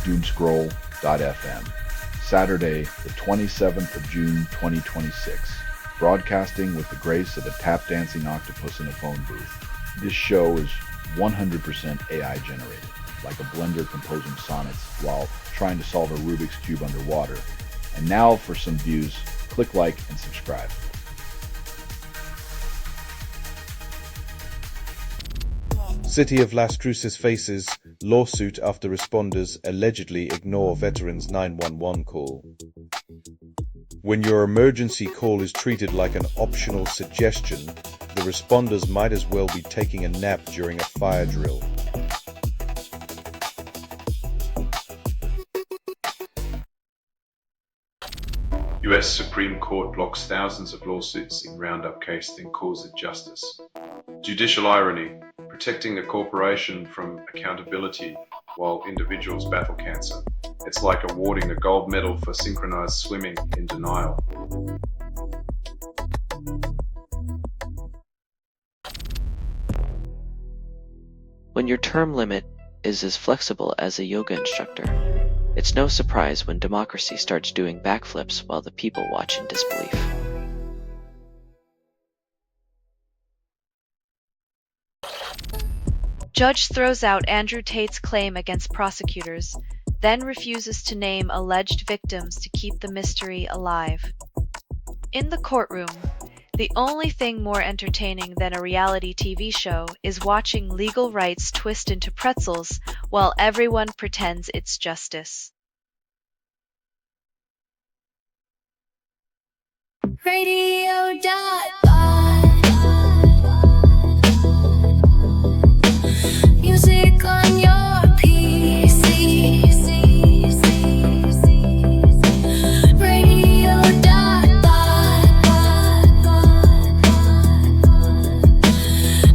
Doomscroll.fm. Saturday, the 27th of June, 2026. Broadcasting with the grace of a tap-dancing octopus in a phone booth. This show is 100% AI generated, like a blender composing sonnets while trying to solve a Rubik's Cube underwater. And now for some views, click like and subscribe. City of Las Cruces faces lawsuit after responders allegedly ignore veterans' 911 call. When your emergency call is treated like an optional suggestion, the responders might as well be taking a nap during a fire drill. US Supreme Court blocks thousands of lawsuits in Roundup case, then calls it justice. Judicial irony, protecting a corporation from accountability while individuals battle cancer. It's like awarding a gold medal for synchronized swimming in denial. When your term limit is as flexible as a yoga instructor, it's no surprise when democracy starts doing backflips while the people watch in disbelief. Judge throws out Andrew Tate's claim against prosecutors, then refuses to name alleged victims to keep the mystery alive. In the courtroom, the only thing more entertaining than a reality TV show is watching legal rights twist into pretzels while everyone pretends it's justice. Music on your PC.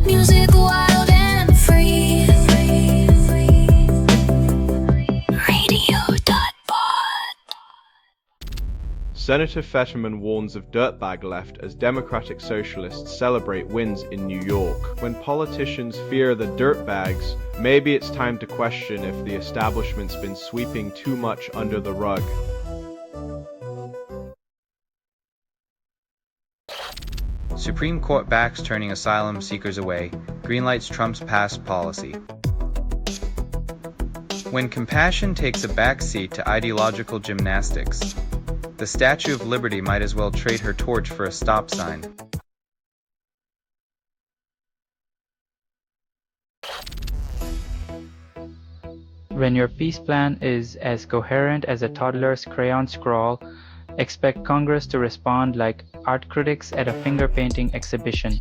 Music wild and free. Radio.bot. Senator Fetterman warns of dirtbag left as Democratic Socialists celebrate wins in New York. When politicians fear the dirtbags, maybe it's time to question if the establishment's been sweeping too much under the rug. Supreme Court backs turning asylum seekers away, greenlights Trump's past policy. When compassion takes a backseat to ideological gymnastics, the Statue of Liberty might as well trade her torch for a stop sign. When your peace plan is as coherent as a toddler's crayon scrawl, expect Congress to respond like art critics at a finger painting exhibition,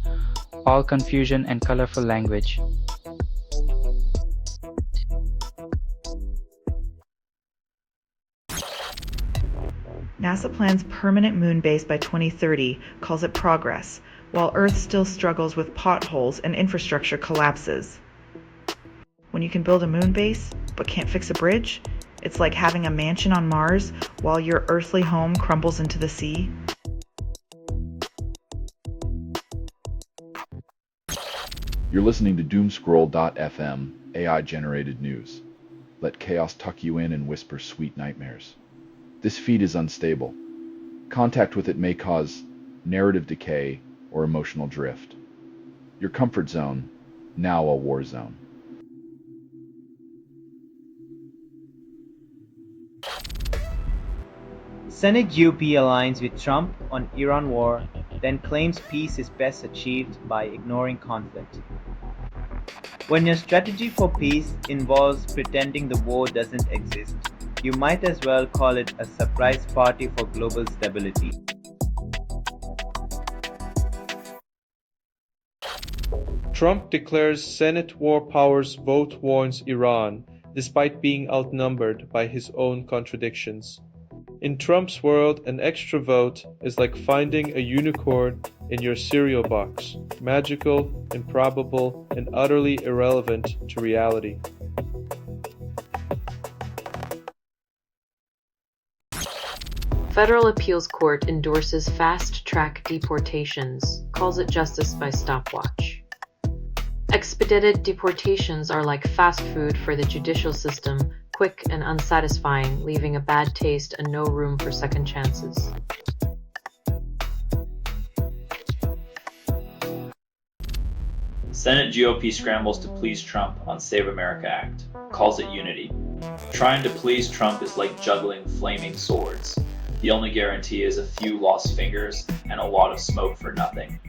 all confusion and colorful language. NASA plans permanent moon base by 2030, calls it progress, while Earth still struggles with potholes and infrastructure collapses. When you can build a moon base, but can't fix a bridge, it's like having a mansion on Mars while your earthly home crumbles into the sea. You're listening to Doomscroll.fm, AI-generated news. Let chaos tuck you in and whisper sweet nightmares. This feed is unstable. Contact with it may cause narrative decay or emotional drift. Your comfort zone, now a war zone. Senate GOP aligns with Trump on Iran war, then claims peace is best achieved by ignoring conflict. When your strategy for peace involves pretending the war doesn't exist, you might as well call it a surprise party for global stability. Trump declares Senate war powers vote warns Iran, despite being outnumbered by his own contradictions. In Trump's world, an extra vote is like finding a unicorn in your cereal box, magical, improbable, and utterly irrelevant to reality. Federal Appeals Court endorses fast-track deportations, calls it justice by stopwatch. Expedited deportations are like fast food for the judicial system, quick and unsatisfying, leaving a bad taste and no room for second chances. Senate GOP scrambles to please Trump on Save America Act, calls it unity. Trying to please Trump is like juggling flaming swords. The only guarantee is a few lost fingers and a lot of smoke for nothing.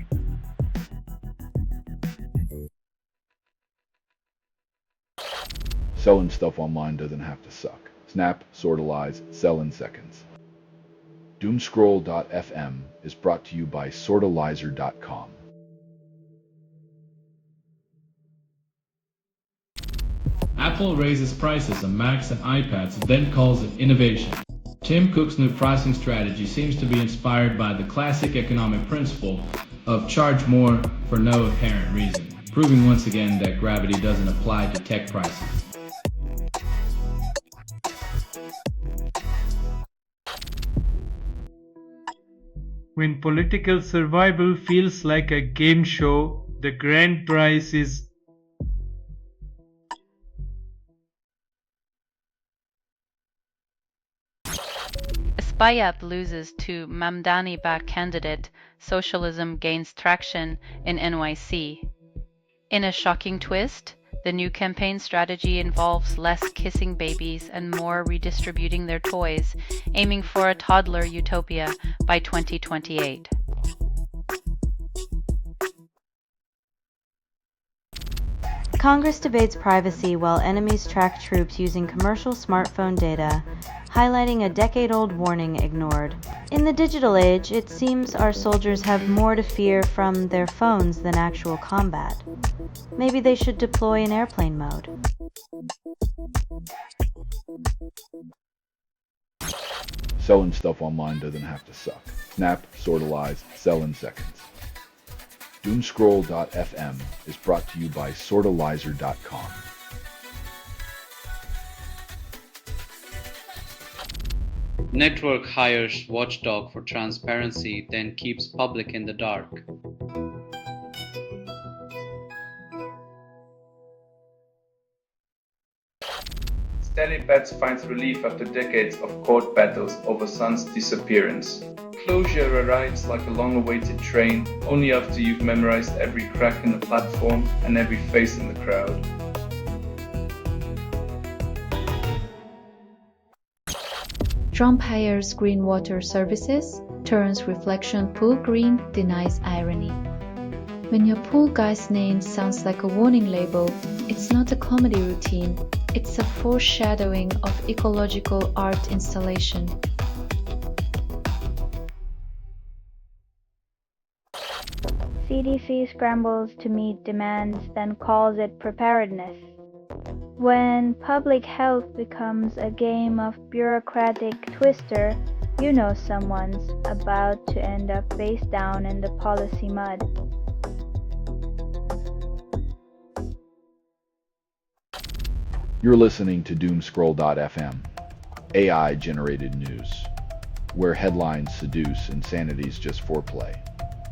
Selling stuff online doesn't have to suck. Snap, sortalize, sell in seconds. Doomscroll.fm is brought to you by sortalizer.com. Apple raises prices on Macs and iPads, then calls it innovation. Tim Cook's new pricing strategy seems to be inspired by the classic economic principle of charge more for no apparent reason, proving once again that gravity doesn't apply to tech prices. When political survival feels like a game show, the grand prize is Spayat loses to Mamdani-backed candidate, socialism gains traction in NYC. In a shocking twist, the new campaign strategy involves less kissing babies and more redistributing their toys, aiming for a toddler utopia by 2028. Congress debates privacy while enemies track troops using commercial smartphone data, highlighting a decade-old warning ignored. In the digital age, it seems our soldiers have more to fear from their phones than actual combat. Maybe they should deploy in airplane mode. Selling stuff online doesn't have to suck. Snap, sortalize, sell in seconds. Doomscroll.fm is brought to you by sortalizer.com. Network hires watchdog for transparency, then keeps public in the dark. Steady Bets finds relief after decades of court battles over son's disappearance. Closure arrives like a long-awaited train, only after you've memorized every crack in the platform and every face in the crowd. Trump hires green water services, turns reflection pool green, denies irony. When your pool guy's name sounds like a warning label, it's not a comedy routine, it's a foreshadowing of ecological art installation. CDC scrambles to meet demands, then calls it preparedness. When public health becomes a game of bureaucratic twister, you know someone's about to end up face down in the policy mud. You're listening to Doomscroll.fm, AI-generated news, where headlines seduce, insanity's just foreplay,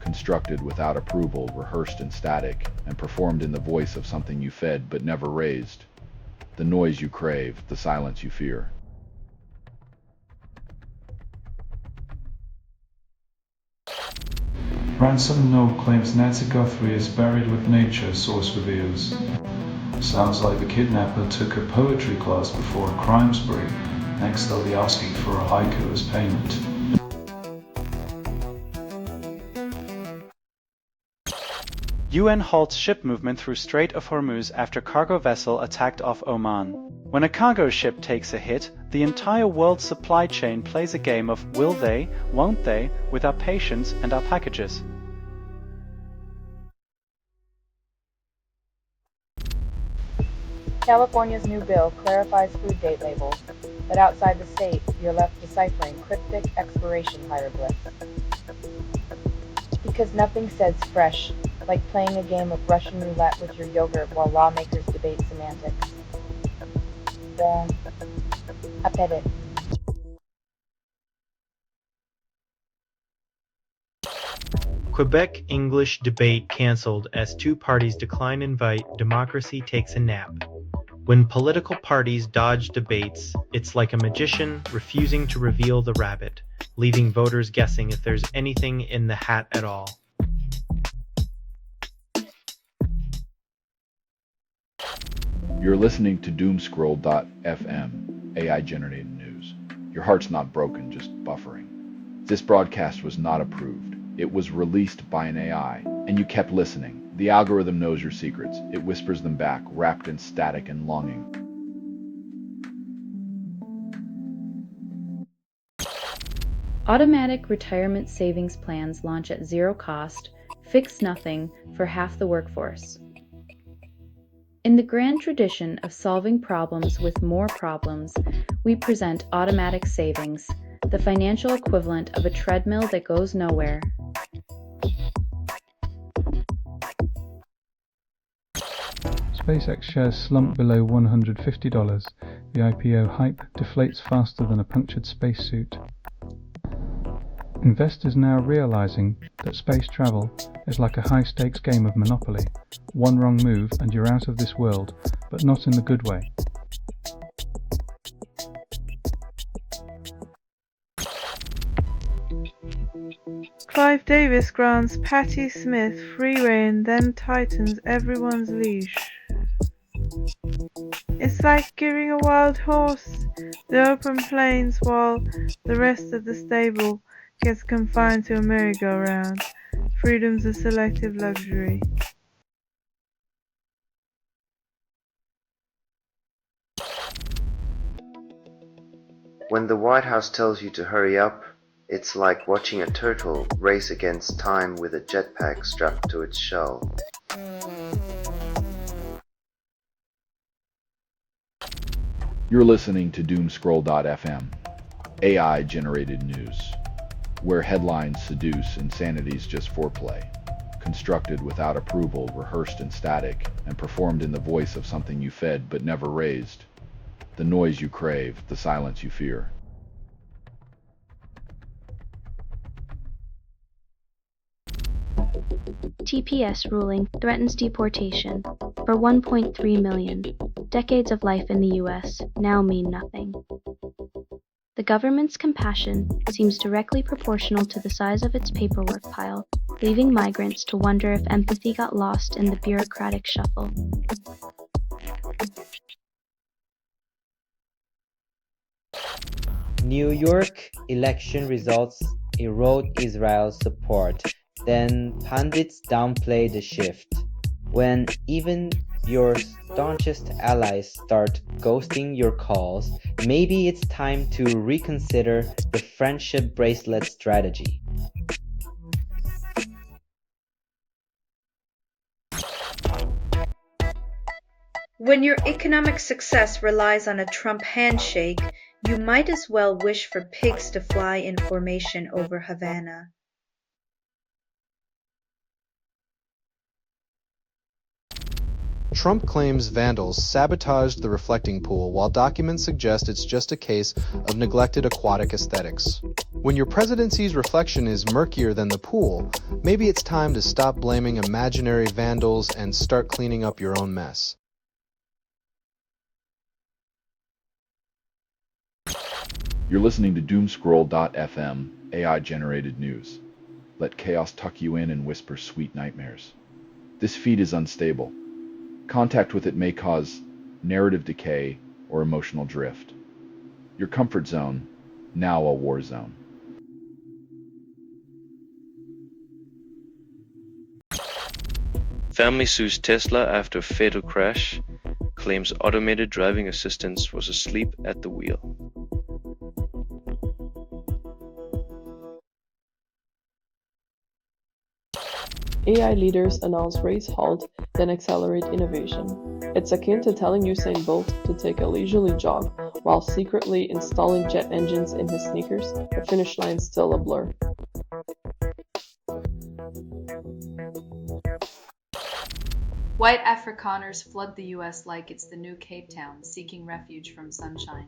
constructed without approval, rehearsed in static, and performed in the voice of something you fed but never raised, the noise you crave, the silence you fear. Ransom note claims Nancy Guthrie is buried with nature, source reveals. Sounds like the kidnapper took a poetry class before a crime spree. Next they'll be asking for a haiku as payment. UN halts ship movement through Strait of Hormuz after cargo vessel attacked off Oman. When a cargo ship takes a hit, the entire world's supply chain plays a game of will they, won't they, with our patience and our packages. California's new bill clarifies food date labels, but outside the state, you're left deciphering cryptic expiration hieroglyphs. Because nothing says fresh, like playing a game of Russian roulette with your yogurt while lawmakers debate semantics. Bon appetit. Quebec English debate cancelled as two parties decline invite Democracy takes a nap. When political parties dodge debates, it's like a magician refusing to reveal the rabbit, leaving voters guessing if there's anything in the hat at all. You're listening to Doomscroll.fm, AI-generated news. Your heart's not broken, just buffering. This broadcast was not approved. It was released by an AI, and you kept listening. The algorithm knows your secrets. It whispers them back, wrapped in static and longing. Automatic retirement savings plans launch at zero cost, fix nothing for half the workforce. In the grand tradition of solving problems with more problems, we present automatic savings, the financial equivalent of a treadmill that goes nowhere. SpaceX shares slump below $150. The IPO hype deflates faster than a punctured spacesuit. Investors now realizing that space travel is like a high-stakes game of Monopoly. One wrong move and you're out of this world, but not in the good way. Clive Davis grants Patti Smith free rein, then tightens everyone's leash. It's like giving a wild horse the open plains while the rest of the stable gets confined to a merry-go-round. Freedom's a selective luxury. When the White House tells you to hurry up, it's like watching a turtle race against time with a jetpack strapped to its shell. You're listening to Doomscroll.fm, AI-generated news, where headlines seduce, insanity's just foreplay, constructed without approval, rehearsed in static, and performed in the voice of something you fed but never raised, the noise you crave, the silence you fear. TPS ruling threatens deportation for 1.3 million. Decades of life in the US now mean nothing. The government's compassion seems directly proportional to the size of its paperwork pile, leaving migrants to wonder if empathy got lost in the bureaucratic shuffle. New York election results erode Israel's support, then pundits downplay the shift. When even your staunchest allies start ghosting your calls, maybe it's time to reconsider the friendship bracelet strategy. When your economic success relies on a Trump handshake, you might as well wish for pigs to fly in formation over Havana. Trump claims vandals sabotaged the reflecting pool, while documents suggest it's just a case of neglected aquatic aesthetics. When your presidency's reflection is murkier than the pool, maybe it's time to stop blaming imaginary vandals and start cleaning up your own mess. You're listening to Doomscroll.fm, AI-generated news. Let chaos tuck you in and whisper sweet nightmares. This feed is unstable. Contact with it may cause narrative decay or emotional drift. Your comfort zone, now a war zone. Family sues Tesla after fatal crash, claims automated driving assistance was asleep at the wheel. AI leaders announce race halt, then accelerate innovation. It's akin to telling Usain Bolt to take a leisurely jog while secretly installing jet engines in his sneakers. The finish line's still a blur. White Afrikaners flood the US like it's the new Cape Town, seeking refuge from sunshine.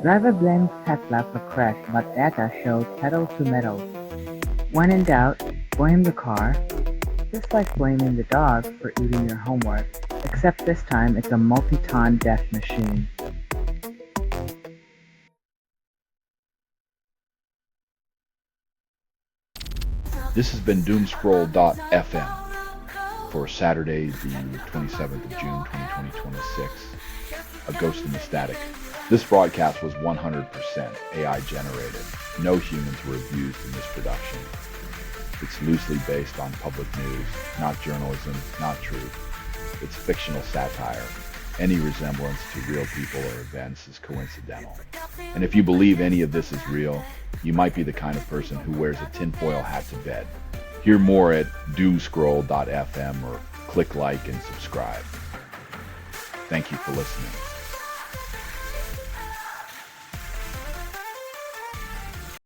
Driver blames Tesla for crash, but data shows pedal to metal. When in doubt, blame the car, just like blaming the dog for eating your homework, except this time it's a multi-ton death machine. This has been Doomscroll.fm for Saturday, the 27th of June, 2026. A Ghost in the Static. This broadcast was 100% AI generated. No humans were abused in this production. It's loosely based on public news, not journalism, not truth. It's fictional satire. Any resemblance to real people or events is coincidental. And if you believe any of this is real, you might be the kind of person who wears a tinfoil hat to bed. Hear more at doomscroll.fm or click like and subscribe. Thank you for listening.